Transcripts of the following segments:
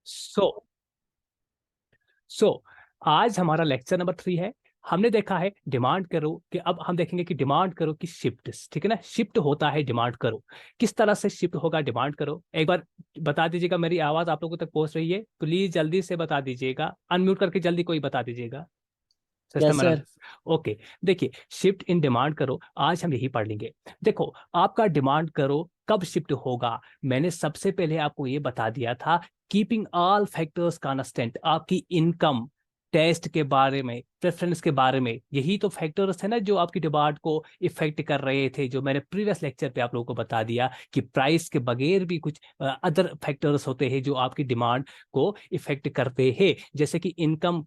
सो सो आज हमारा lecture number 3 है। हमने देखा है डिमांड करो कि अब हम देखेंगे कि डिमांड करो की शिफ्ट, ठीक है ना। शिफ्ट होता है डिमांड करो, किस तरह से शिफ्ट होगा डिमांड करो। एक बार बता दीजिएगा, मेरी आवाज आप लोगों तक पहुंच रही है? प्लीज जल्दी से बता दीजिएगा, अनम्यूट करके जल्दी कोई बता दीजिएगा। Yes system sir. ओके। देखिए, शिफ्ट इन डिमांड करो आज हम यही पढ़ लेंगे। देखो, आपका डिमांड करो कब शिफ्ट होगा, मैंने सबसे पहले आपको ये बता दिया था। कीपिंग ऑल फैक्टर्स कांस्टेंट, आपकी इनकम, टेस्ट के बारे में, प्रेफरेंस के बारे में, यही तो फैक्टर्स है ना जो आपकी डिमांड को इफेक्ट कर रहे थे, जो मैंने प्रीवियस लेक्चर पे आप लोगों को बता दिया कि प्राइस के बगैर भी कुछ अदर फैक्टर्स होते हैं जो आपकी डिमांड को इफेक्ट करते हैं। जैसे कि इनकम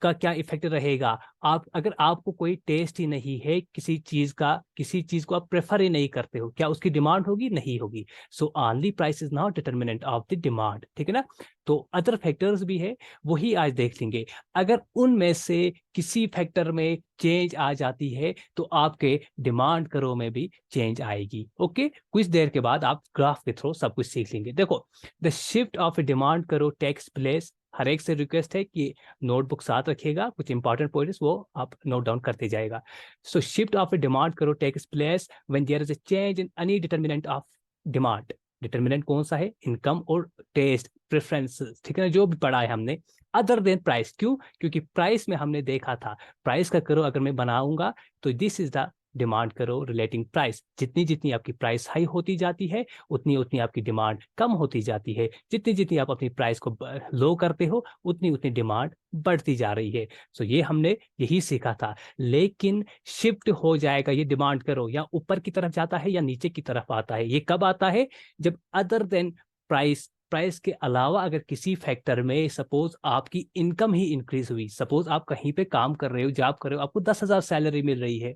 का क्या इफेक्ट रहेगा, आप अगर आपको कोई टेस्ट ही नहीं है किसी चीज का, किसी चीज को आप प्रेफर ही नहीं करते हो, क्या उसकी डिमांड होगी? नहीं होगी। So only price is not determinant of the demand, ठीक है ना। तो अदर फैक्टर्स भी है, वही आज देख लेंगे। अगर उनमें से किसी फैक्टर में चेंज आ जाती है तो आपके डिमांड करो में भी चेंज आएगी। ओके, कुछ देर के बाद आप ग्राफ के थ्रू सब कुछ सीख लेंगे। देखो, the shift of a demand curve takes place, हर एक से रिक्वेस्ट है कि नोटबुक साथ रखिएगा, कुछ इंपॉर्टेंट पॉइंट्स वो आप नोट डाउन करते जाएगा। So shift of a demand curve takes place when there is a change in any determinant of demand. Determinant कौन सा है? इनकम और टेस्ट प्रेफरेंसेस, ठीक है ना, जो भी पढ़ा है हमने। अदर देन प्राइस, क्यों? क्योंकि प्राइस में हमने देखा था, प्राइस का करो अगर मैं बनाऊंगा तो दिस इज द डिमांड करो रिलेटिंग प्राइस। जितनी जितनी आपकी प्राइस हाई होती जाती है उतनी उतनी आपकी डिमांड कम होती जाती है, जितनी जितनी आप अपनी प्राइस को लो करते हो उतनी उतनी डिमांड बढ़ती जा रही है। सो ये हमने यही सीखा था। लेकिन शिफ्ट हो जाएगा ये डिमांड करो, या ऊपर की तरफ जाता है या नीचे की तरफ आता है। ये कब आता है? जब अदर देन प्राइस, प्राइस के अलावा अगर किसी फैक्टर में सपोज आपकी इनकम ही इंक्रीज हुई, सपोज आप कहीं पे काम कर रहे हो, जॉब कर रहे हो, आपको 10,000 सैलरी मिल रही है,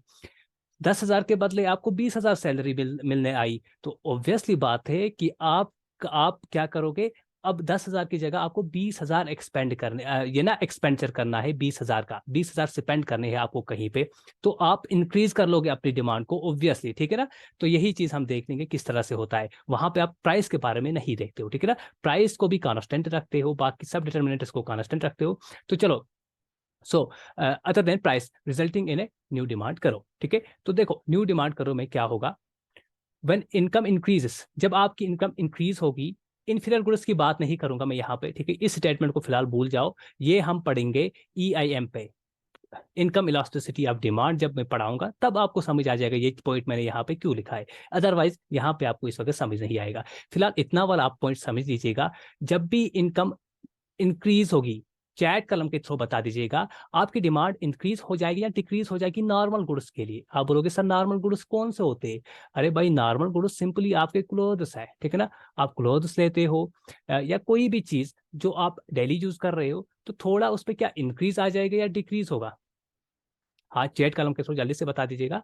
10,000 के बदले आपको 20,000 सैलरी मिलने आई, तो ऑब्वियसली बात है कि आप क्या करोगे? अब 10,000 की जगह आपको 20,000 एक्सपेंड करने, ये ना एक्सपेंचर करना है 20,000 का, 20,000 स्पेंड करने हैं आपको कहीं पे, तो आप इंक्रीज कर लोगे अपनी डिमांड को ऑब्वियसली, ठीक है ना। तो यही चीज हम देख लेंगे किस तरह से होता है। वहां पे आप प्राइस के बारे में नहीं देखते हो, ठीक है ना, प्राइस को भी कांस्टेंट रखते हो, बाकी सब डिटर्मिनेंट्स को कांस्टेंट रखते हो। तो चलो, so other than price resulting in a new demand करो, ठीक है। तो देखो, न्यू डिमांड करो में क्या होगा? व्हेन इनकम इंक्रीजेस, जब आपकी इनकम इंक्रीज होगी, इन्फीरियर गुड्स की बात नहीं करूंगा मैं यहाँ पे, ठीक है, इस स्टेटमेंट को फिलहाल भूल जाओ। ये हम पढ़ेंगे EIM पे, इनकम इलास्टिसिटी ऑफ डिमांड, जब मैं पढ़ाऊंगा तब आपको समझ आ जाएगा ये पॉइंट मैंने यहाँ पे क्यों लिखा है। अदरवाइज यहाँ पे आपको इस वक्त समझ नहीं आएगा। फिलहाल इतना वाला आप पॉइंट समझ लीजिएगा। जब भी इनकम इंक्रीज होगी, चैट कलम के थ्रू बता दीजिएगा आपकी डिमांड इंक्रीज हो जाएगी या डिक्रीज हो जाएगी नॉर्मल गुड्स के लिए। आप बोलोगे सर नॉर्मल गुड्स कौन से होते हैं? अरे भाई, नॉर्मल गुड्स सिंपली आपके क्लोथ्स है, ठीक है ना। आप क्लोथ्स लेते हो या कोई भी चीज जो आप डेली यूज कर रहे हो, तो थोड़ा उस पर क्या इंक्रीज आ जाएगा या डिक्रीज होगा? हाँ, चैट कलम के थ्रू जल्दी से बता दीजिएगा।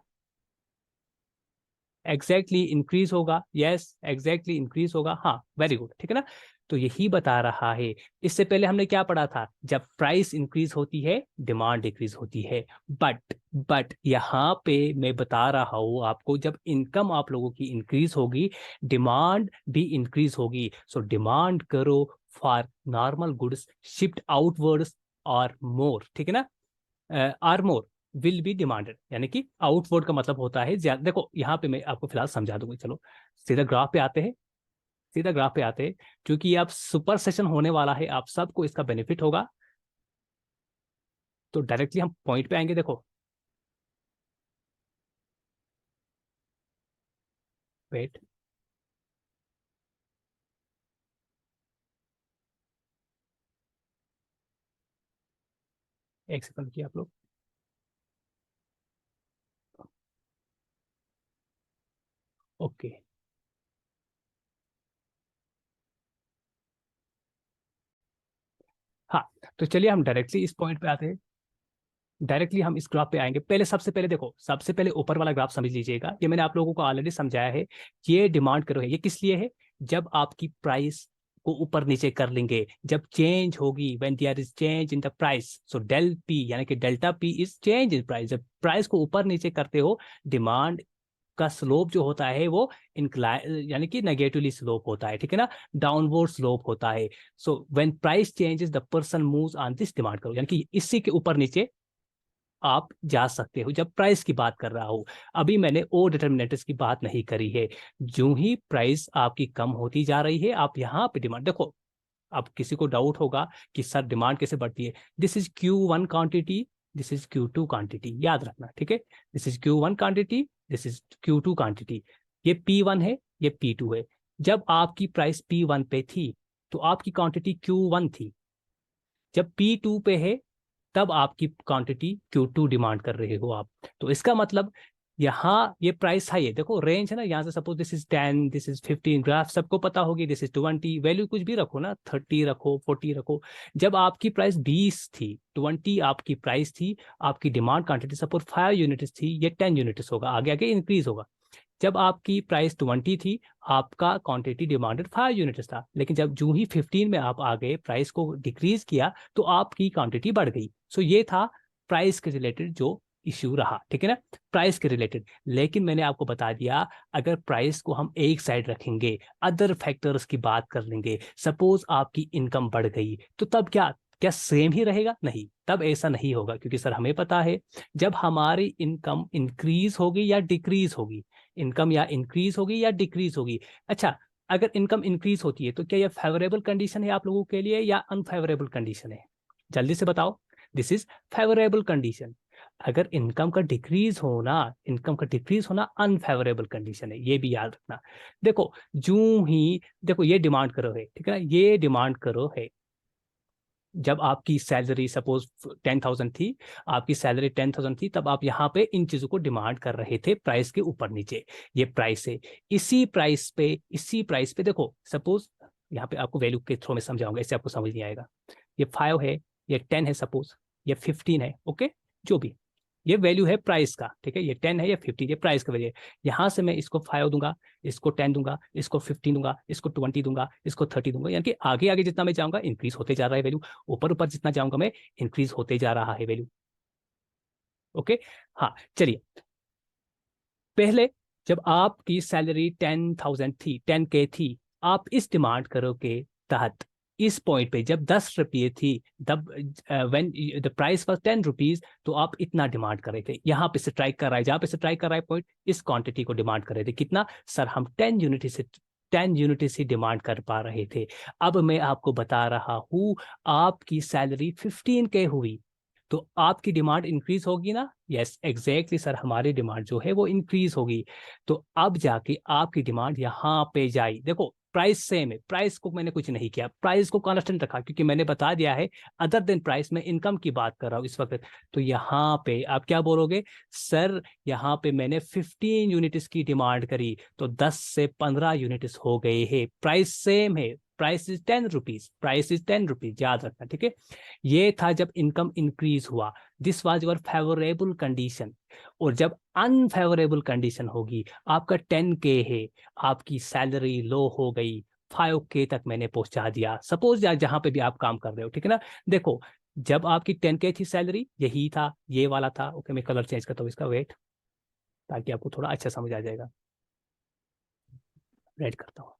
एग्जैक्टली इंक्रीज होगा, यस एग्जैक्टली इंक्रीज होगा, हाँ वेरी गुड, ठीक है ना। तो यही बता रहा है। इससे पहले हमने क्या पढ़ा था? जब प्राइस इंक्रीज होती है डिमांड डिक्रीज होती है। बट यहाँ पे मैं बता रहा हूं आपको, जब इनकम आप लोगों की इंक्रीज होगी डिमांड भी इंक्रीज होगी। So demand curve for normal goods shift outwards और मोर, ठीक है ना, are more will be demanded, यानी कि आउटवर्ड का मतलब होता है ज्यादा। देखो यहाँ पे मैं आपको फिलहाल समझा दूंगा, चलो सीधा ग्राफ पे आते हैं, सीधा ग्राफ पे आते हैं। क्योंकि ये अब सुपर सेशन होने वाला है, आप सबको इसका बेनिफिट होगा, तो डायरेक्टली हम पॉइंट पे आएंगे। देखो, वेट, एक सेकंड किया आप लोग। ओके, हाँ, तो चलिए हम डायरेक्टली इस पॉइंट पे आते हैं। डायरेक्टली हम इस ग्राफ पे आएंगे। पहले सबसे पहले देखो, सबसे पहले ऊपर वाला ग्राफ समझ लीजिएगा, ये मैंने आप लोगों को ऑलरेडी समझाया है। ये डिमांड करो है, ये किस लिए है? जब आपकी प्राइस को ऊपर नीचे कर लेंगे, जब चेंज होगी, when there is change in the price, so del P यानी कि delta P is change in price. जब प्राइस को ऊपर नीचे करते हो डिमांड उसका स्लोप जो होता है वो इंक्लाइन यानी कि नेगेटिवली स्लोप होता है, ठीक है ना, डाउनवर्ड स्लोप होता है। So when price changes the person moves on this demand करो, यानी कि इसी के ऊपर नीचे आप जा सकते हो जब प्राइस की बात कर रहा हूं। अभी मैंने ओ डिटर्मिनेटर्स की बात नहीं करी है। जो ही प्राइस आपकी कम होती जा रही है, आप यहाँ पे डिमांड देखो। अब किसी को डाउट होगा कि सर डिमांड कैसे बढ़ती है। This is Q1 quantity, this is Q2 quantity, याद रखना, ठीक है। This is Q1 quantity, this is Q2 quantity. ये P1 है, ये P2 है। जब आपकी प्राइस P1 पे थी तो आपकी क्वांटिटी Q1 थी। जब P2 पे है तब आपकी क्वांटिटी Q2 डिमांड कर रहे हो आप। तो इसका मतलब यहाँ ये प्राइस हाई है, देखो रेंज है ना, यहाँ से suppose this is 10, this is 15, graph सबको पता होगी, दिस इज 20, वैल्यू कुछ भी रखो ना, 30 रखो, 40 रखो। जब आपकी प्राइस 20 थी, 20 आपकी प्राइस थी, आपकी डिमांड क्वांटिटी सपोज 5 यूनिट्स थी, ये 10 यूनिट्स होगा, आगे आगे इंक्रीज होगा। जब आपकी प्राइस 20 थी, आपका क्वांटिटी डिमांडेड 5 यूनिट्स था, लेकिन जब जूं ही 15 में आप आ गए, प्राइस को डिक्रीज किया, तो आपकी क्वांटिटी बढ़ गई। सो ये था प्राइस के रिलेटेड जो इश्यू रहा, ठीक है ना, प्राइस के रिलेटेड। लेकिन मैंने आपको बता दिया, अगर प्राइस को हम एक साइड रखेंगे, अदर फैक्टर्स की बात कर लेंगे, सपोज आपकी इनकम बढ़ गई, तो तब क्या क्या सेम ही रहेगा? नहीं, तब ऐसा नहीं होगा, क्योंकि सर हमें पता है जब हमारी इनकम इंक्रीज होगी या डिक्रीज होगी, इनकम या इंक्रीज होगी या डिक्रीज होगी। अच्छा, अगर इनकम इंक्रीज होती है तो क्या यह फेवरेबल कंडीशन है आप लोगों के लिए या अनफेवरेबल कंडीशन है? जल्दी से बताओ। This is favourable condition. अगर इनकम का डिक्रीज होना अनफेवरेबल कंडीशन है, ये भी याद रखना। देखो, जूं ही देखो ये डिमांड करो है, ठीक है ना, ये डिमांड करो है। जब आपकी सैलरी सपोज 10,000 थी, आपकी सैलरी 10,000 थी, तब आप यहाँ पे इन चीजों को डिमांड कर रहे थे प्राइस के ऊपर नीचे। ये प्राइस है, इसी प्राइस पे देखो, सपोज यहाँ पे आपको वैल्यू के थ्रू में समझाऊंगा, इससे आपको समझ नहीं आएगा। ये 5 है, ये 10 है, सपोज ये 15 है, ओके, जो भी ये वैल्यू है प्राइस का, ठीक है, ये 10 है, ये 15, ये प्राइस का वैल्यू है। यहां से मैं इसको 5 दूंगा, इसको 10 दूंगा, इसको 15 दूंगा, इसको 20 दूंगा, इसको 30 दूंगा, यानी कि आगे आगे जितना मैं जाऊंगा इंक्रीज होते जा रहा है वैल्यू, ऊपर ऊपर जितना जाऊंगा मैं इंक्रीज होते जा रहा है वैल्यू, ओके। हाँ, चलिए, पहले जब आपकी सैलरी 10,000 थी, 10K थी, आप इस डिमांड करो के तहत इस पॉइंट पे जब 10 रुपये थी, तब when the price was 10 rupees, तो आप इतना डिमांड कर रहे थे। यहाँ पे स्ट्राइक कर रहा है, जहाँ पे स्ट्राइक कर रहा है पॉइंट, इस क्वांटिटी को डिमांड कर रहे थे। कितना? सर हम 10 यूनिट से डिमांड कर पा रहे थे। अब मैं आपको बता रहा हूँ, आपकी सैलरी 15K हुई तो आपकी डिमांड इंक्रीज होगी ना? यस, एग्जैक्टली सर, हमारी डिमांड जो है वो इंक्रीज होगी। तो अब जाके आपकी डिमांड यहाँ पे जाई। देखो, प्राइस सेम है, प्राइस को मैंने कुछ नहीं किया, प्राइस को कांस्टेंट रखा, क्योंकि मैंने बता दिया है अदर देन प्राइस में इनकम की बात कर रहा हूँ इस वक्त। तो यहाँ पे आप क्या बोलोगे? सर यहाँ पे मैंने 15 यूनिट्स की डिमांड करी, तो 10 से 15 यूनिट्स हो गए हैं, प्राइस सेम है, price is 10 rupees, price is 10 rupees, याद रखना, ठीक है। ये था जब इनकम इंक्रीज हुआ, this was your favourable condition. और जब अनफेवरेबल कंडीशन होगी, आपका 10K है, आपकी सैलरी लो हो गई, 5K तक मैंने पहुंचा दिया, सपोज जहां पे भी आप काम कर रहे हो, ठीक है ना। देखो, जब आपकी 10K थी सैलरी, यही था, ये वाला था, ओके, मैं कलर चेंज करता हूँ इसका, वेट, ताकि आपको थोड़ा अच्छा समझ आ जाएगा। रेड करता हूँ,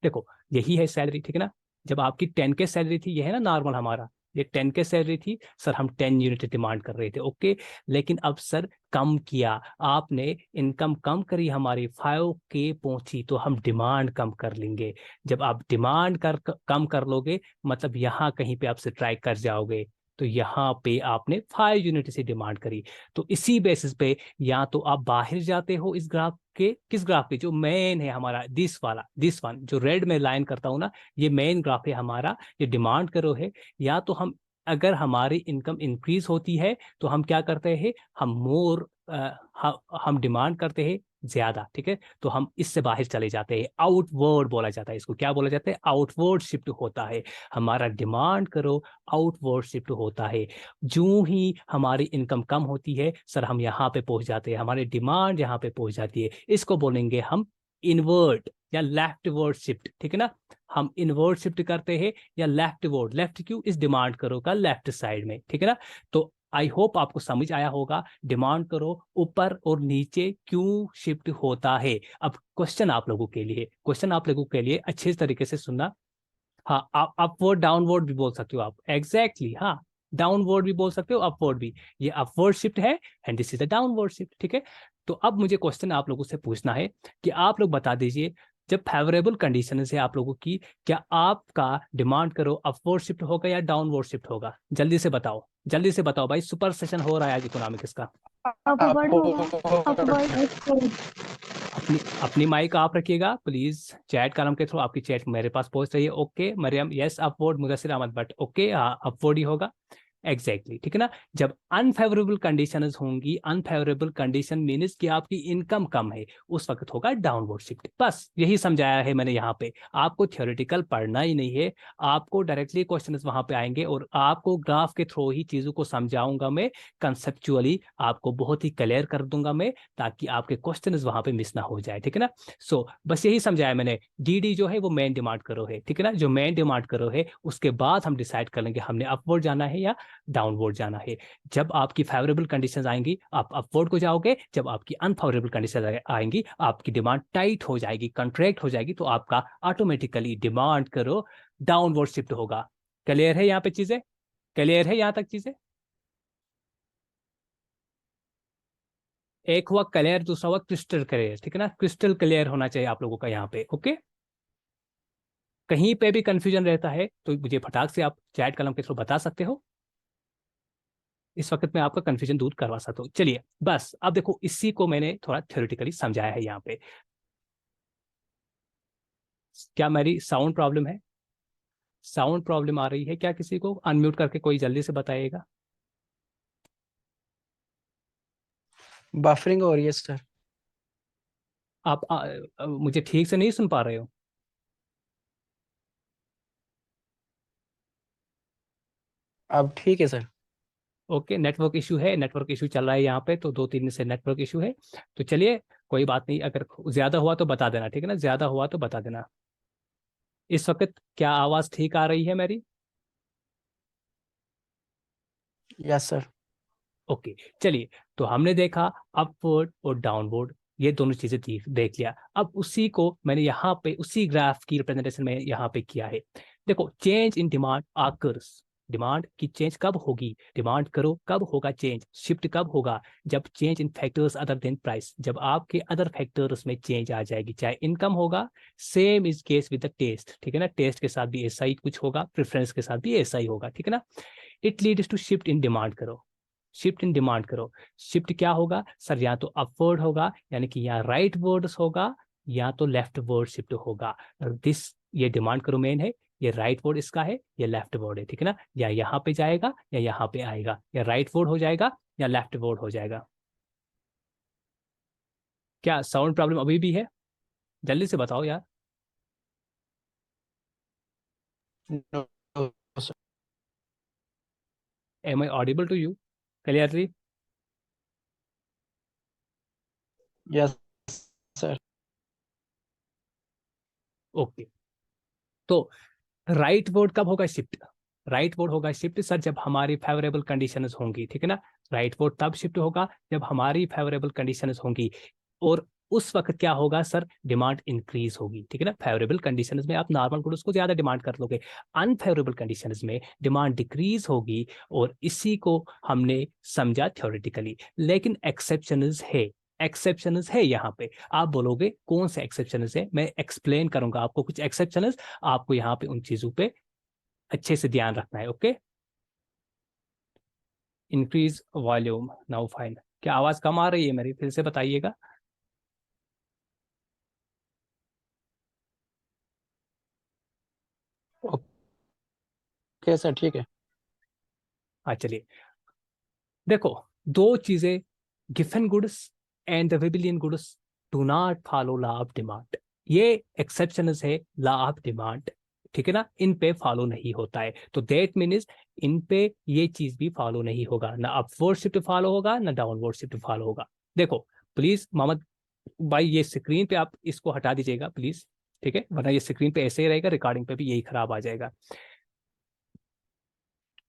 देखो यही है सैलरी, ठीक है ना। जब आपकी 10K सैलरी थी, ये है ना नॉर्मल हमारा, ये 10K सैलरी थी सर, हम 10 यूनिट डिमांड कर रहे थे, ओके। लेकिन अब सर कम किया आपने, इनकम कम करी हमारी, 5K पहुंची, तो हम डिमांड कम कर लेंगे। जब आप डिमांड कम कर लोगे, मतलब यहाँ कहीं पे आप स्ट्राइक कर जाओगे, तो यहाँ पे आपने 5 यूनिट से डिमांड करी। तो इसी बेसिस पे या तो आप बाहर जाते हो इस ग्राफ के, किस ग्राफ के? जो मेन है हमारा, दिस वाला, दिस वन जो रेड में लाइन करता हूं ना, ये मेन ग्राफ है हमारा, ये डिमांड करो है। या तो हम, अगर हमारी इनकम इंक्रीज होती है तो हम क्या करते हैं, हम डिमांड करते हैं ज्यादा, ठीक है। तो हम इससे बाहर चले जाते हैं, आउटवर्ड बोला जाता है इसको, क्या बोला जाता है? आउटवर्ड शिफ्ट होता है हमारा, डिमांड करो आउटवर्ड शिफ्ट होता है। जो ही हमारी इनकम कम होती है सर, हम यहाँ पे पहुंच जाते हैं, हमारी डिमांड यहाँ पे पहुंच जाती है, इसको बोलेंगे हम इनवर्ट या लेफ्टवर्ड शिफ्ट, ठीक है ना। हम इनवर्ट शिफ्ट करते हैं या लेफ्टवर्ड, लेफ्ट क्यों? इस डिमांड करो का लेफ्ट साइड में, ठीक है ना। तो आई होप आपको समझ आया होगा डिमांड करो ऊपर और नीचे क्यों शिफ्ट होता है। अब क्वेश्चन आप लोगों के लिए अच्छे तरीके से सुनना। हाँ, आप अपवर्ड डाउनवर्ड भी बोल सकते हो आप, एग्जैक्टली हाँ, डाउनवर्ड भी बोल सकते हो, अपवर्ड भी। ये अपवर्ड शिफ्ट है and this is the downward shift, ठीक है। तो अब मुझे क्वेश्चन आप लोगों से पूछना है कि आप लोग बता दीजिए, जब फेवरेबल कंडीशन है आप लोगों की, क्या आपका डिमांड करो अपवर्ड शिफ्ट होगा या डाउनवर्ड शिफ्ट होगा? जल्दी से बताओ, जल्दी से बताओ भाई, सुपर सेशन हो रहा है आज इकोनॉमिक्स का। अपवर्ड होगा। अपवर्ड। अपवर्ड। अपनी अपनी माइक आप रखिएगा प्लीज, चैट कॉलम के थ्रू आपकी चैट मेरे पास पहुंच रही है। Okay Mariam, yes upward, Mudassir Ahmad Bhatt, okay हाँ अपवर्ड ही होगा, एग्जैक्टली ठीक है ना। जब अनफेवरेबल कंडीशंस होंगी, अनफेवरेबल कंडीशन मीन्स कि आपकी इनकम कम है, उस वक्त होगा डाउनवर्ड शिफ्ट। बस यही समझाया है मैंने यहाँ पे। आपको थ्योरेटिकल पढ़ना ही नहीं है, आपको डायरेक्टली क्वेश्चंस वहां पे आएंगे और आपको ग्राफ के थ्रू ही चीजों को समझाऊंगा मैं, कंसेप्चुअली आपको बहुत ही क्लियर कर दूंगा मैं, ताकि आपके क्वेश्चन वहां पे मिस ना हो जाए, ठीक है ना। सो बस यही समझाया मैंने। डीडी जो है वो मेन डिमांड करो है, ठीक है ना, जो मेन डिमांड करो है उसके बाद हम डिसाइड कर लेंगे हमने अपवर्ड जाना है या डाउनवर्ड जाना है। जब आपकी फेवरेबल कंडीशंस आएंगी आप अपवर्ड को जाओगे, जब आपकी अनफेवरेबल कंडीशंस आएंगी आपकी डिमांड टाइट हो जाएगी, कंट्रैक्ट हो जाएगी, तो आपका ऑटोमेटिकली डिमांड करो डाउनवर्ड शिफ्ट होगा। क्लियर है यहाँ पे चीजें? क्लियर है यहाँ तक चीजें? एक हुआ क्लियर, दूसरा हुआ क्रिस्टल क्लियर, ठीक है ना, क्रिस्टल क्लियर होना चाहिए आप लोगों का यहाँ पे। ओके, कहीं पे भी कंफ्यूजन रहता है तो मुझे फटाक से आप चैट कलम के थ्रू बता सकते हो, इस वक्त मैं आपका कंफ्यूजन दूर करवा सकता हूँ। चलिए बस अब देखो, इसी को मैंने थोड़ा थ्योरेटिकली समझाया है यहाँ पे। क्या मेरी साउंड प्रॉब्लम है? साउंड प्रॉब्लम आ रही है क्या? किसी को अनम्यूट करके कोई जल्दी से बताइएगा। बफरिंग हो रही है सर। आप मुझे ठीक से नहीं सुन पा रहे हो? अब ठीक है सर। ओके, नेटवर्क इशू है, नेटवर्क इशू चल रहा है यहाँ पे, तो 2-3 दिन से नेटवर्क इशू है। तो चलिए कोई बात नहीं, अगर ज्यादा हुआ तो बता देना, ठीक है ना, ज्यादा हुआ तो बता देना। इस वक्त क्या आवाज ठीक आ रही है मेरी? Yes sir. ओके चलिए, तो हमने देखा अपवर्ड और डाउनवर्ड, ये दोनों चीजें देख लिया। अब उसी को मैंने यहाँ पे उसी ग्राफ की रिप्रेजेंटेशन में यहाँ पे किया है। देखो, change in demand occurs, demand की चेंज कब होगी, डिमांड करो कब होगा चेंज, शिफ्ट कब होगा, जब change in factors other than price, जब आपके अदर फैक्टर्स में चेंज आ जाएगी, चाहे इनकम होगा, same is case with the taste, ठीक है ना, टेस्ट के साथ भी ऐसा ही कुछ होगा, प्रेफरेंस के साथ भी ऐसा ही होगा, ठीक है ना। It leads to shift in demand curve, shift in demand curve. Shift क्या होगा सर? या तो अपवर्ड होगा, यानी कि यहाँ राइट वर्ड्स होगा, या तो लेफ्ट वर्ड शिफ्ट होगा। दिस, ये डिमांड करो मेन है, ये राइट वर्ड इसका है, ये लेफ्ट वर्ड है, ठीक है ना, या यहाँ पे जाएगा या यहाँ पे आएगा, या राइट वर्ड हो जाएगा या लेफ्ट वर्ड हो जाएगा। क्या साउंड प्रॉब्लम अभी भी है? जल्दी से बताओ यार। No sir. Am I audible to you clearly? Yes sir. Okay, तो राइट वर्ड कब होगा शिफ्ट? राइट वर्ड होगा शिफ्ट सर जब हमारी फेवरेबल कंडीशंस होंगी, ठीक है ना। राइट वर्ड तब शिफ्ट होगा जब हमारी फेवरेबल कंडीशंस होंगी, और उस वक्त क्या होगा सर? डिमांड इंक्रीज होगी, ठीक है ना। फेवरेबल कंडीशंस में आप नॉर्मल गुड्स को ज्यादा डिमांड कर लोगे, अनफेवरेबल कंडीशंस में डिमांड डिक्रीज होगी, और इसी को हमने समझा थ्योरेटिकली। लेकिन एक्सेप्शंस है, एक्सेप्शंस है यहाँ पे। आप बोलोगे कौन से एक्सेप्शंस है, मैं एक्सप्लेन करूंगा आपको कुछ एक्सेप्शंस, आपको यहाँ पे उन चीजों पे अच्छे से ध्यान रखना है। Okay, increase volume now fine. क्या आवाज कम आ रही है मेरी? फिर से बताइएगा। ओके सर ठीक है। हाँ चलिए, देखो, दो चीजें, Giffen goods and the Veblen goods do not follow law of demand, ये एक्सेप्शन है लॉ ऑफ डिमांड, ठीक है ना, इन पे फॉलो नहीं होता है। तो दैट मीन्स इन पे ये चीज भी फॉलो नहीं होगा, ना अपवर्ड शिफ्ट फॉलो होगा ना डाउनवर्ड शिफ्ट फॉलो होगा। देखो प्लीज मोहम्मद भाई, ये स्क्रीन पे आप इसको हटा दीजिएगा प्लीज, ठीक है, वरना ये स्क्रीन पे ऐसे ही रहेगा, रिकॉर्डिंग पे भी यही खराब आ जाएगा।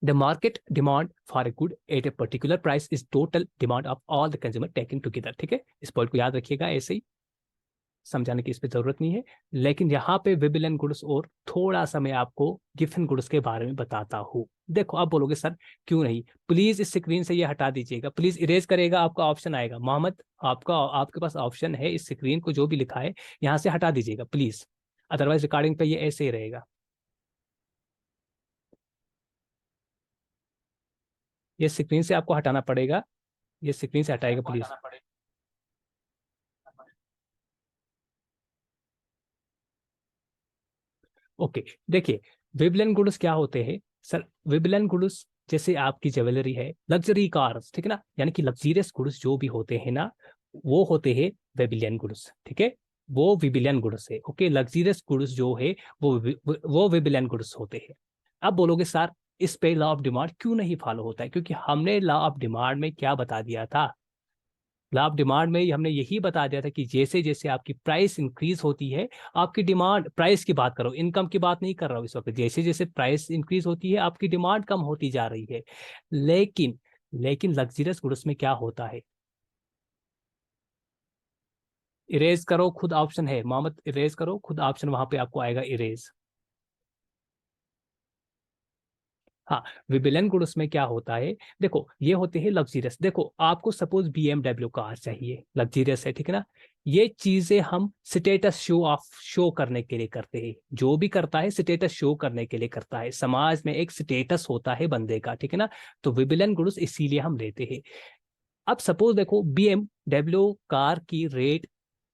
The market demand for a good at a particular price is total demand of all the consumer taking together. ठीक है, इस पॉइंट को याद रखिएगा, ऐसे ही समझाने की इस पे जरूरत नहीं है। लेकिन यहाँ पे विबिलियन गुड्स और थोड़ा सा मैं आपको गिफन गुड्स के बारे में बताता हूँ। देखो, आप बोलोगे सर क्यों नहीं, प्लीज इस स्क्रीन से ये हटा दीजिएगा, प्लीज इरेज करेगा, आपका ऑप्शन आएगा मोहम्मद, आपका आपके पास ऑप्शन है, इस स्क्रीन को जो भी लिखा है यहाँ से हटा दीजिएगा प्लीज, अदरवाइज रिकॉर्डिंग पे ये ऐसे ही रहेगा। ये स्क्रीन से आपको हटाना पड़ेगा, ये स्क्रीन से हटाएगा प्लीज। ओके, देखिए विबिलियन गुड्स क्या होते हैं सर, विबिलियन गुड्स जैसे आपकी ज्वेलरी है, लग्जरी कार्स, ठीक है ना, यानी कि लग्जरियस गुड्स जो भी होते हैं ना, वो होते हैं वेबिलियन गुड्स। ठीक है, वो विबिलियन गुड्स है। ओके, लग्जरियस गुड्स जो है वो विबिलियन गुड्स होते हैं। अब बोलोगे सर इस पे लॉ ऑफ डिमांड क्यों नहीं फॉलो होता है, क्योंकि हमने लॉ ऑफ डिमांड में क्या बता दिया था, लाभ डिमांड में हमने यही बता दिया था कि जैसे जैसे आपकी प्राइस इंक्रीज होती है, आपकी डिमांड, प्राइस की बात करो, इनकम की बात नहीं कर रहा हूँ इस वक्त, जैसे जैसे प्राइस इंक्रीज होती है आपकी डिमांड कम होती जा रही है। लेकिन लेकिन लग्जरियस गुड्स में क्या होता है, इरेज करो खुद, ऑप्शन है मोहम्मद, इरेज करो खुद, ऑप्शन वहां पे आपको आएगा इरेज। हाँ, विबिलियन गुड्स में क्या होता है, देखो ये होते हैं लग्जरियस। देखो आपको सपोज BMW कार चाहिए, लग्जरियस है, ठीक है ना, ये चीजें हम स्टेटस शो ऑफ शो करने के लिए करते हैं, जो भी करता है स्टेटस शो करने के लिए करता है, समाज में एक स्टेटस होता है बंदे का, ठीक है ना, तो विबिलियन गुड्स इसीलिए हम लेते हैं। अब सपोज देखो BMW कार की रेट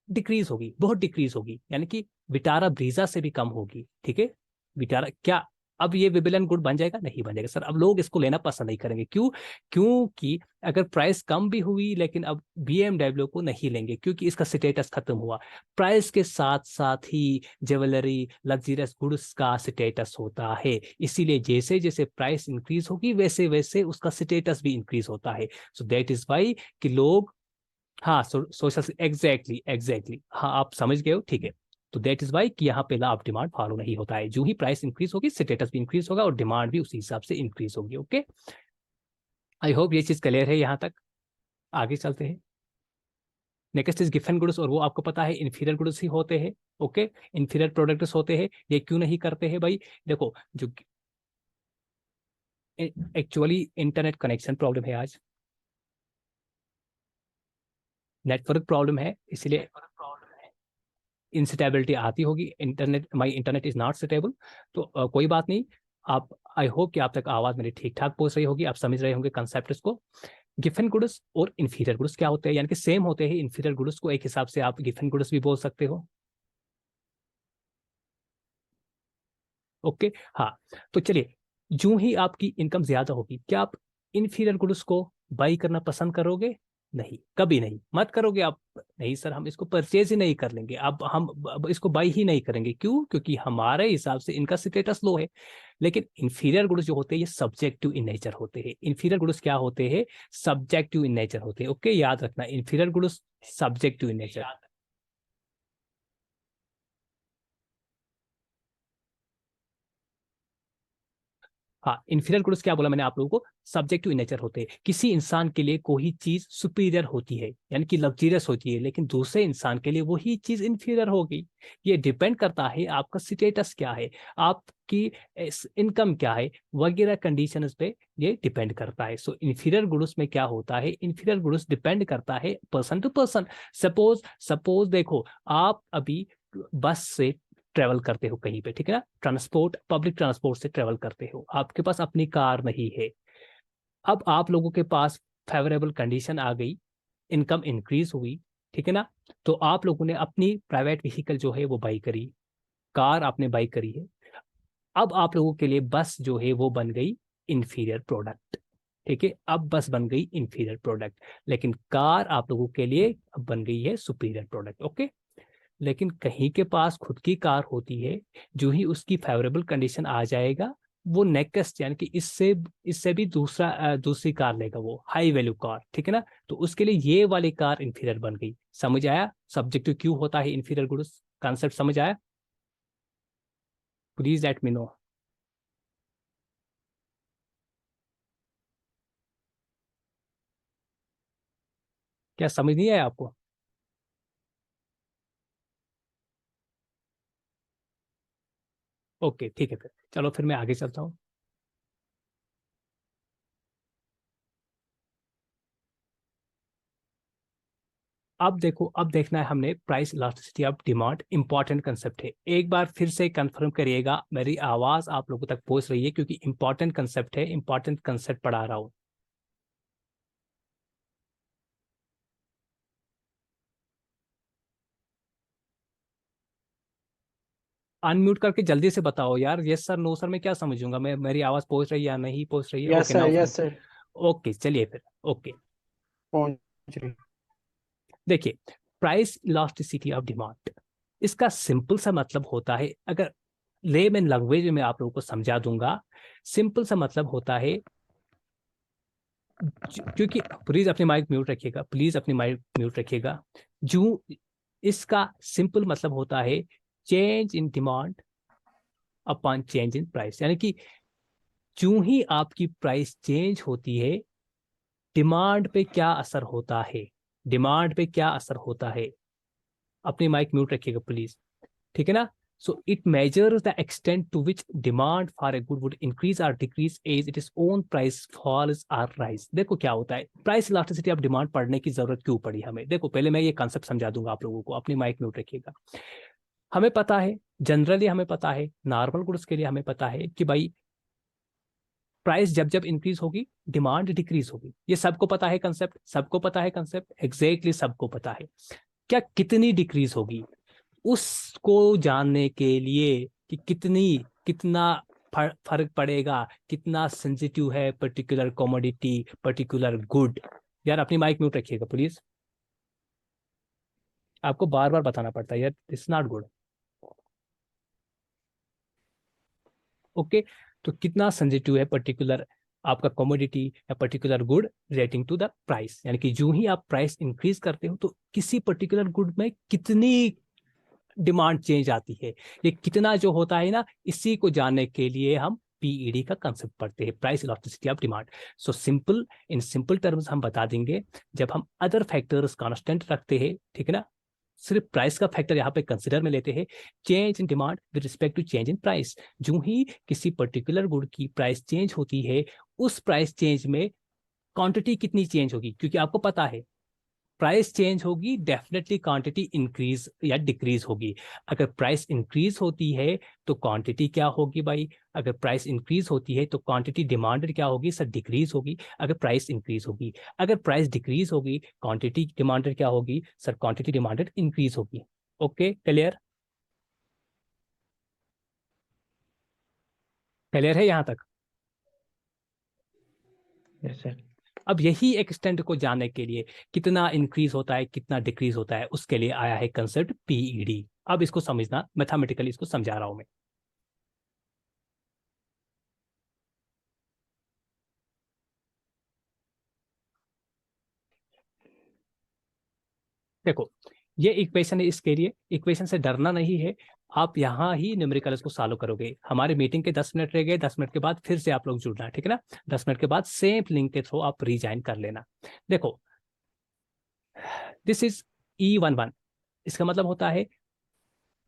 डिक्रीज होगी, बहुत डिक्रीज होगी, यानी कि विटारा ब्रीजा से भी कम होगी। ठीक है, विटारा क्या, अब ये विबिलियन गुड बन जाएगा, नहीं बन जाएगा सर, अब लोग इसको लेना पसंद नहीं करेंगे, क्यों, क्योंकि अगर प्राइस कम भी हुई लेकिन अब BMW को नहीं लेंगे, क्योंकि इसका स्टेटस खत्म हुआ। प्राइस के साथ साथ ही ज्वेलरी लग्जरियस गुड्स का स्टेटस होता है, इसीलिए जैसे जैसे प्राइस इंक्रीज होगी वैसे वैसे उसका स्टेटस भी इंक्रीज होता है। सो दैट इज वाई कि लोग, हाँ, सोशल, एग्जैक्टली एग्जैक्टली, हाँ आप समझ गए हो, ठीक है। तो दैट इज वाई कि यहाँ पे लॉ ऑफ डिमांड फॉलो नहीं होता है, जो ही प्राइस इंक्रीज होगी स्टेटस भी इंक्रीज होगा और डिमांड भी उसी हिसाब से इंक्रीज होगी। ओके, आई होप ये चीज क्लियर है यहाँ तक। आगे चलते हैं, नेक्स्ट इज गिफन गुड्स, और वो आपको पता है इन्फीरियर गुड्स ही होते हैं। ओके, इन्फीरियर प्रोडक्ट्स होते हैं, ये क्यों नहीं करते हैं भाई, देखो जो एक्चुअली इंटरनेट कनेक्शन प्रॉब्लम है आज, नेटवर्क प्रॉब्लम है, इसलिए इंस्टेबिलिटी आती होगी, internet, my internet is not stable. तो कोई बात नहीं, आप, आई होप कि आप तक आवाज मेरी ठीक ठाक पहुंच रही होगी, आप समझ रहे होंगे कंसेप्ट इसको। गिफन गुड्स और इन्फीरियर गुड्स क्या होते हैं, यानी कि सेम होते हैं, इन्फीरियर गुड्स को एक हिसाब से आप गिफन गुड्स भी बोल सकते हो। ओके, हाँ, तो चलिए, जो ही आपकी इनकम ज्यादा होगी, क्या आप इन्फीरियर गुड्स को बाई करना पसंद करोगे, नहीं, कभी नहीं, मत करोगे आप, नहीं सर हम इसको परचेज ही नहीं कर लेंगे, अब हम अब इसको बाई ही नहीं करेंगे, क्यों, क्योंकि हमारे हिसाब से इनका स्टेटस लो है। लेकिन इन्फीरियर गुड्स जो होते हैं ये सब्जेक्टिव इन नेचर होते हैं, इन्फीरियर गुड्स क्या होते हैं, सब्जेक्टिव इन नेचर होते हैं। ओके, याद रखना, inferior goods subjective in nature. हाँ, इन्फीरियर गुड्स क्या बोला मैंने आप लोगों को, सब्जेक्टिव इन नेचर होते हैं, किसी इंसान के लिए कोई चीज सुपीरियर होती है, यानी कि लग्जरियस होती है, लेकिन दूसरे इंसान के लिए वही चीज इन्फीरियर होगी। ये डिपेंड करता है आपका स्टेटस क्या है, आपकी इनकम क्या है, वगैरह कंडीशंस पे ये डिपेंड करता है। सो इन्फीरियर गुड्स में क्या होता है, इन्फीरियर गुड्स डिपेंड करता है person to person. Suppose suppose देखो, आप अभी बस से ट्रेवल करते हो कहीं पे, ठीक है ना, ट्रांसपोर्ट, पब्लिक ट्रांसपोर्ट से ट्रेवल करते हो, आपके पास अपनी कार नहीं है। अब आप लोगों के पास फेवरेबल कंडीशन आ गई, इनकम इंक्रीज हुई, ठीक है ना, तो आप लोगों ने अपनी प्राइवेट व्हीकल जो है वो बाई करी, कार आपने बाई करी है। अब आप लोगों के लिए बस जो है वो बन गई इंफीरियर प्रोडक्ट। ठीक है, अब बस बन गई इंफीरियर प्रोडक्ट, लेकिन कार आप लोगों के लिए अब बन गई है सुपीरियर प्रोडक्ट। ओके, लेकिन कहीं के पास खुद की कार होती है, जो ही उसकी फेवरेबल कंडीशन आ जाएगा, वो नेक्स्ट, यानी कि इससे इससे भी दूसरी कार लेगा, वो हाई वैल्यू कार, ठीक है ना, तो उसके लिए ये वाली कार इंफीरियर बन गई। समझ आया सब्जेक्टिव क्यों होता है इंफीरियर गुड्स, कॉन्सेप्ट समझ आया, प्लीज लेट मी नो। क्या समझ नहीं आया आपको? ओके ठीक है, फिर चलो फिर मैं आगे चलता हूँ। अब देखो, अब देखना है हमने price elasticity of demand, important concept है। एक बार फिर से कंफर्म करिएगा, मेरी आवाज आप लोगों तक पहुंच रही है, क्योंकि इंपॉर्टेंट कंसेप्ट है, इंपॉर्टेंट कंसेप्ट पढ़ा रहा हूँ। अनम्यूट करके जल्दी से बताओ यार, यस सर नो सर मैं क्या समझूंगा, मैं मेरी आवाज पहुंच रही है या नहीं पहुंच रही है? Yes okay sir, now fine. Yes sir. Okay चलिए फिर। ओके पहुंच रही। देखिए, प्राइस इलास्टिसिटी ऑफ डिमांड, इसका सिंपल सा मतलब होता है, अगर लेमन लैंग्वेज में मैं आप लोगों को समझा दूंगा, सिंपल सा मतलब होता है, क्योंकि प्लीज अपनी माइक म्यूट रखिएगा, प्लीज अपनी माइक म्यूट रखिएगा। जो इसका सिंपल मतलब होता है change in demand upon change in price, यानी कि जो ही आपकी प्राइस चेंज होती है, डिमांड पे क्या असर होता है, डिमांड पे क्या असर होता है। अपनी माइक म्यूट रखिएगा प्लीज, ठीक है ना? So it measures the extent to which demand for a good would increase और decrease as it is own price falls और राइज। देखो क्या होता है, प्राइस इलास्टिसिटी ऑफ डिमांड पढ़ने की जरूरत क्यों पड़ी हमें? देखो पहले मैं ये कॉन्सेप्ट समझा दूंगा आप लोगों को, अपनी माइक म्यूट रखिएगा। हमें पता है, जनरली हमें पता है, नॉर्मल गुड्स के लिए हमें पता है कि भाई प्राइस जब जब इंक्रीज होगी, डिमांड डिक्रीज होगी। ये सबको पता है कंसेप्ट, सबको पता है कंसेप्ट, एग्जैक्टली सबको पता है। क्या कितनी डिक्रीज होगी, उसको जानने के लिए कि कितनी, कितना फर्क पड़ेगा, कितना सेंसिटिव है पर्टिकुलर कमोडिटी, पर्टिकुलर गुड। यार अपनी माइक म्यूट रखिएगा प्लीज, आपको बार बार बताना पड़ता है यार, इट्स नॉट गुड। ओके, तो कितना सेंसिटिव है पर्टिकुलर आपका कमोडिटी या particular good relating to the price, यानी कि जो ही आप प्राइस इंक्रीज करते हो तो किसी पर्टिकुलर गुड में कितनी डिमांड चेंज आती है। ये कितना जो होता है ना, इसी को जानने के लिए हम पीईडी का कंसेप्ट पढ़ते हैं, price elasticity of demand. So simple, in simple terms हम बता देंगे, जब हम अदर फैक्टर्स कांस्टेंट रखते हैं, ठीक है ना, सिर्फ प्राइस का फैक्टर यहाँ पे कंसिडर में लेते हैं, change in demand with respect to change in price. जो ही किसी पर्टिकुलर गुड की प्राइस चेंज होती है, उस प्राइस चेंज में क्वांटिटी कितनी चेंज होगी, क्योंकि आपको पता है प्राइस चेंज होगी, definitely quantity increase or decrease होगी। अगर प्राइस इंक्रीज होती है तो क्वांटिटी क्या होगी भाई? अगर प्राइस इंक्रीज होती है तो क्वांटिटी डिमांडेड क्या होगी सर? डिक्रीज होगी। अगर प्राइस इंक्रीज होगी, अगर प्राइस डिक्रीज होगी, क्वांटिटी डिमांडेड क्या होगी सर? क्वांटिटी डिमांडेड इंक्रीज होगी। Okay clear? क्लियर है यहाँ तक? Yes sir. अब यही एक्सटेंट को जानने के लिए, कितना इंक्रीज होता है कितना डिक्रीज होता है, उसके लिए आया है कंसेप्ट पीईडी। अब इसको समझना, मैथमेटिकली इसको समझा रहा हूं मैं। देखो ये इक्वेशन है, इसके लिए इक्वेशन से डरना नहीं है, आप यहाँ ही न्यूमेरिकल्स को सॉल्व करोगे। हमारे मीटिंग के 10 मिनट रह गए, 10 मिनट के बाद फिर से आप लोग जुड़ना है, ठीक है ना? 10 मिनट के बाद सेम लिंक के थ्रू आप रीज्वाइन कर लेना। देखो दिस इज E11, इसका मतलब होता है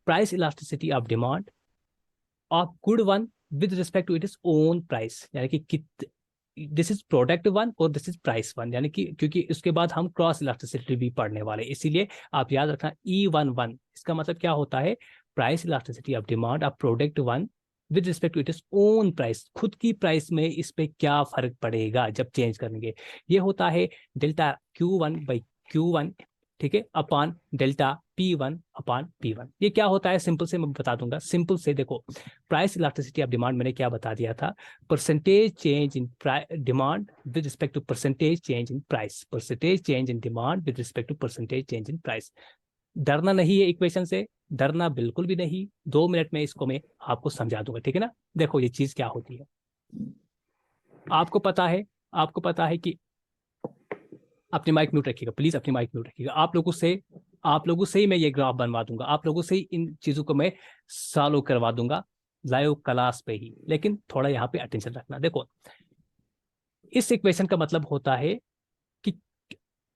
price elasticity of demand of good one with respect to it is own price, यानी कि कित दिस इज प्रोडक्ट वन और दिस इज प्राइस वन, यानी कि क्योंकि उसके बाद हम क्रॉस इलास्टिसिटी भी पढ़ने वाले, इसीलिए आप याद रखना E11, इसका मतलब क्या होता है? Price elasticity of demand of product one with respect to it is own price, खुद की प्राइस में इस पे क्या फर्क पड़ेगा जब चेंज करेंगे। ये होता है डेल्टा Q1/Q1, ठीक है, अपान डेल्टा P1/P1। ये क्या होता है सिंपल से मैं बता दूंगा, सिंपल से देखो, प्राइस इलास्टिसिटी ऑफ डिमांड मैंने क्या बता दिया था? Percentage change in demand with respect to percentage change in price, percentage change in demand with respect to percentage change in price. डरना नहीं है इक्वेशन से, डरना बिल्कुल भी नहीं, 2 मिनट में इसको मैं आपको समझा दूंगा, ठीक है ना? देखो ये चीज क्या होती है, आपको पता है, आपको पता है कि, अपनी माइक म्यूट रखिएगा प्लीज, अपनी माइक म्यूट रखिएगा। आप लोगों से ही मैं ये ग्राफ बनवा दूंगा, आप लोगों से ही इन चीजों को मैं सॉल्व करवा दूंगा लाइव क्लास पे ही, लेकिन थोड़ा यहाँ पे अटेंशन रखना। देखो इस इक्वेशन का मतलब होता है कि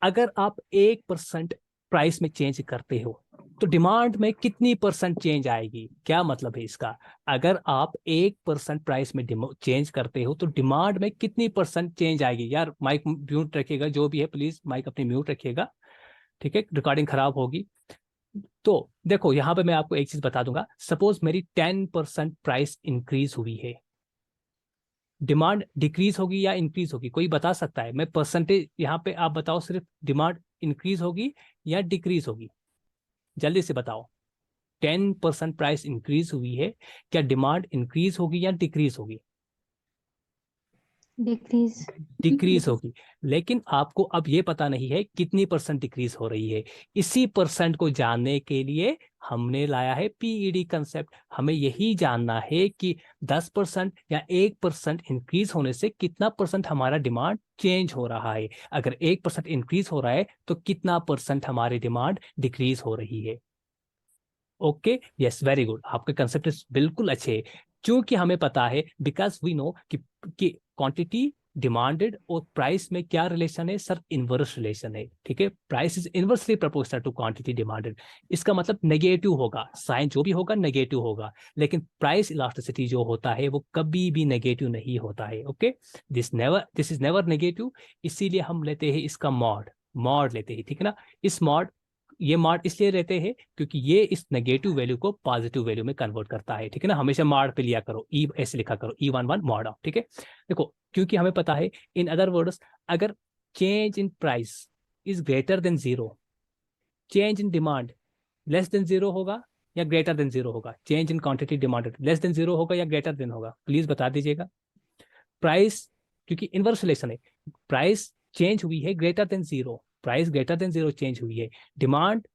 अगर आप 1% प्राइस में चेंज करते हो तो डिमांड में कितनी परसेंट चेंज आएगी? क्या मतलब है इसका? अगर आप 1% प्राइस में चेंज करते हो तो डिमांड में कितनी परसेंट चेंज आएगी? यार माइक म्यूट रखिएगा, जो भी है प्लीज माइक अपनी म्यूट रखिएगा, ठीक है, रिकॉर्डिंग खराब होगी। तो देखो यहाँ पे मैं आपको एक चीज बता दूंगा, सपोज मेरी 10% प्राइस इंक्रीज हुई है, डिमांड डिक्रीज होगी या इंक्रीज होगी? कोई बता सकता है? मैं परसेंटेज यहाँ पे, आप बताओ सिर्फ, डिमांड इंक्रीज होगी या डिक्रीज होगी? जल्दी से बताओ। 10% प्राइस इंक्रीज हुई है, क्या डिमांड इंक्रीज होगी या डिक्रीज होगी? डिक्रीज। डिक्रीज होगी। लेकिन आपको अब ये पता नहीं है कितनी परसेंट डिक्रीज हो रही है। इसी परसेंट को जानने के लिए हमने लाया है पीईडी कंसेप्ट। हमें यही जानना है कि 10% या 1% इंक्रीज होने से कितना परसेंट हमारा डिमांड चेंज हो रहा है। अगर 1% इंक्रीज हो रहा है तो कितना परसेंट हमारी डिमांड डिक्रीज हो रही है। ओके, यस, वेरी गुड, आपके कंसेप्ट बिल्कुल अच्छे हैं। क्योंकि हमें पता है, बिकॉज वी नो कि क्वांटिटी डिमांडेड और प्राइस में क्या रिलेशन है सर? इनवर्स रिलेशन है, ठीक है। Price is inversely proportional to quantity demanded. इसका मतलब नेगेटिव होगा, साइन जो भी होगा नेगेटिव होगा। लेकिन प्राइस इलास्टिसिटी जो होता है वो कभी भी नेगेटिव नहीं होता है। Okay, this is never negative. इसीलिए हम लेते हैं इसका मॉड, मॉड लेते हैं, ठीक है ना। इस मॉड, ये मॉड इसलिए रहते हैं क्योंकि ये इस नेगेटिव वैल्यू को पॉजिटिव वैल्यू में कन्वर्ट करता है, ठीक है ना। हमेशा मॉड पे लिया करो, ई ऐसे लिखा करो, E11 मॉड ऑफ, ठीक है। देखो, क्योंकि हमें पता है, इन अदर वर्ड्स, अगर change in price is greater than zero, change in demand less than zero होगा या ग्रेटर देन जीरो होगा? Change in quantity demanded less than zero होगा या ग्रेटर देन होगा? प्लीज बता दीजिएगा। प्राइस, क्योंकि इनवर्स रिलेशन है, प्राइस चेंज हुई है greater than zero, price greater than zero change हुई है, डिमांड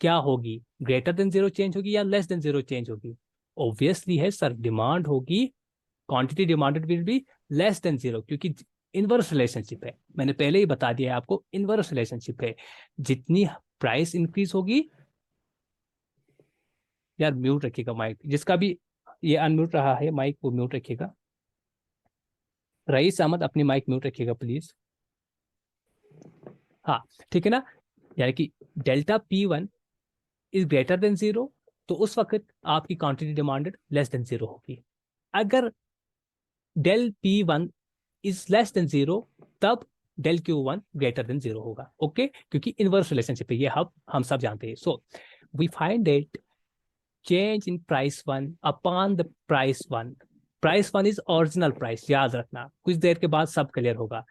क्या होगी? ग्रेटर देन जीरो चेंज होगी या लेस देन जीरो चेंज होगी? ऑब्वियसली है सर, डिमांड होगी, quantity demanded will be less than zero, क्योंकि इनवर्स रिलेशनशिप है। मैंने पहले ही बता दिया है आपको, इनवर्स रिलेशनशिप है। जितनी प्राइस इंक्रीज होगी, यार म्यूट रखिएगा माइक, जिसका भी ये अनम्यूट रहा है माइक वो म्यूट रखिएगा। रईस अहमद अपनी माइक म्यूट रखिएगा प्लीज। हाँ, ठीक है ना। यानी कि delta P1 is greater than zero, तो उस वक्त आपकी quantity demanded less than zero होगी। अगर del P1 is less than zero, तब del Q1 greater than zero होगा। ओके, क्योंकि इनवर्स रिलेशनशिप है ये, हम सब जानते हैं। So we find that change in price one upon the price one, price one is original price, याद रखना, कुछ देर के बाद सब क्लियर होगा।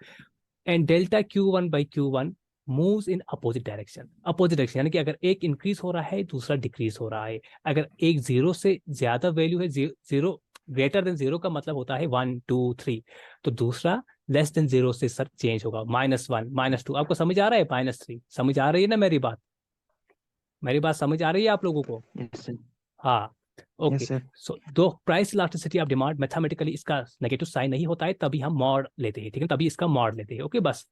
And delta Q1 by Q1 moves in opposite direction, opposite direction, यानी कि अगर एक इंक्रीज हो रहा है दूसरा डिक्रीज हो रहा है। अगर एक जीरो से ज्यादा वैल्यू है, जीरो ग्रेटर देन जीरो का मतलब होता है 1 2 3, तो दूसरा लेस देन जीरो से सर चेंज होगा, -1 -2। आपको समझ आ रहा है? -3 समझ आ रही है ना मेरी बात? मेरी बात समझ आ रही है आप लोगों को? Yes, sir. हाँ, ओके। Yes, sir. सो दो price elasticity of demand, mathematically इसका नेगेटिव साइन नहीं होता है, तभी हम मॉड लेते हैं, ठीक है, तभी इसका मॉड लेते हैं। ओके, बस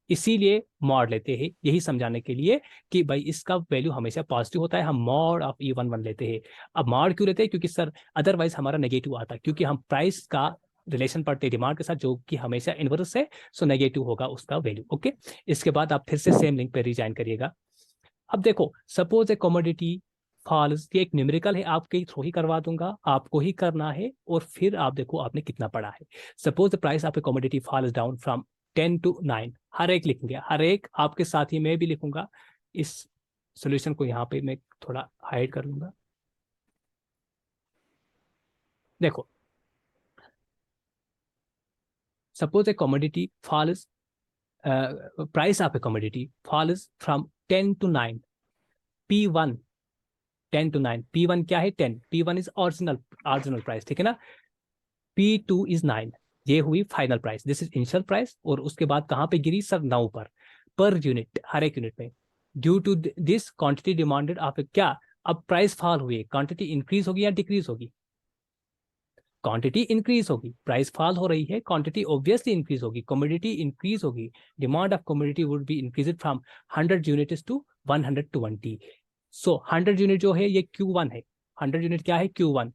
इसीलिए मॉड लेते हैं, यही समझाने के लिए कि भाई इसका वैल्यू हमेशा पॉजिटिव होता है, हम मॉड ऑफ E11 लेते हैं। अब मॉड क्यों लेते हैं? क्योंकि सर अदरवाइज हमारा नेगेटिव आता है, क्योंकि हम प्राइस का रिलेशन पढ़ते हैं डिमांड के साथ, जो कि हमेशा इनवर्स है, सो नेगेटिव होगा उसका वैल्यू। ओके, इसके बाद आप फिर से सेम लिंक पे रिजाइन करिएगा। अब देखो, सपोज ए कमोडिटी फॉल्स, ये एक न्यूमेरिकल है, आपके थ्रू ही करवा दूंगा, आपको ही करना है, और फिर आप देखो आपने कितना पढ़ा है। Suppose the price of a commodity falls down from 10 to 9, हर एक लिखेंगे, हर एक आपके साथ ही मैं भी लिखूंगा। इस सॉल्यूशन को यहाँ पे मैं थोड़ा हाइड कर लूंगा। देखो, suppose a commodity falls, price of a commodity falls from 10 to 9, P1 10 to 9, P1 क्या है? 10, P1 इज ऑरिजिनल प्राइस, ठीक है ना। P2 इज 9, ये हुई final price, this is initial price, और उसके बाद कहाँ पे गिरी सर? 9 पर यूनिट, हर एक यूनिट में। Due to this quantity demanded of क्या? अब प्राइस फॉल हुई, क्वांटिटी इंक्रीज होगी या डिक्रीज होगी? क्वांटिटी इंक्रीज होगी, प्राइस फॉल हो रही है, क्वांटिटी ऑब्वियसली इंक्रीज होगी, कमोडिटी इंक्रीज होगी, demand of commodity would be increase from 100 units to 120। So 100 unit जो है ये Q1 है, 100 यूनिट क्या है? Q1,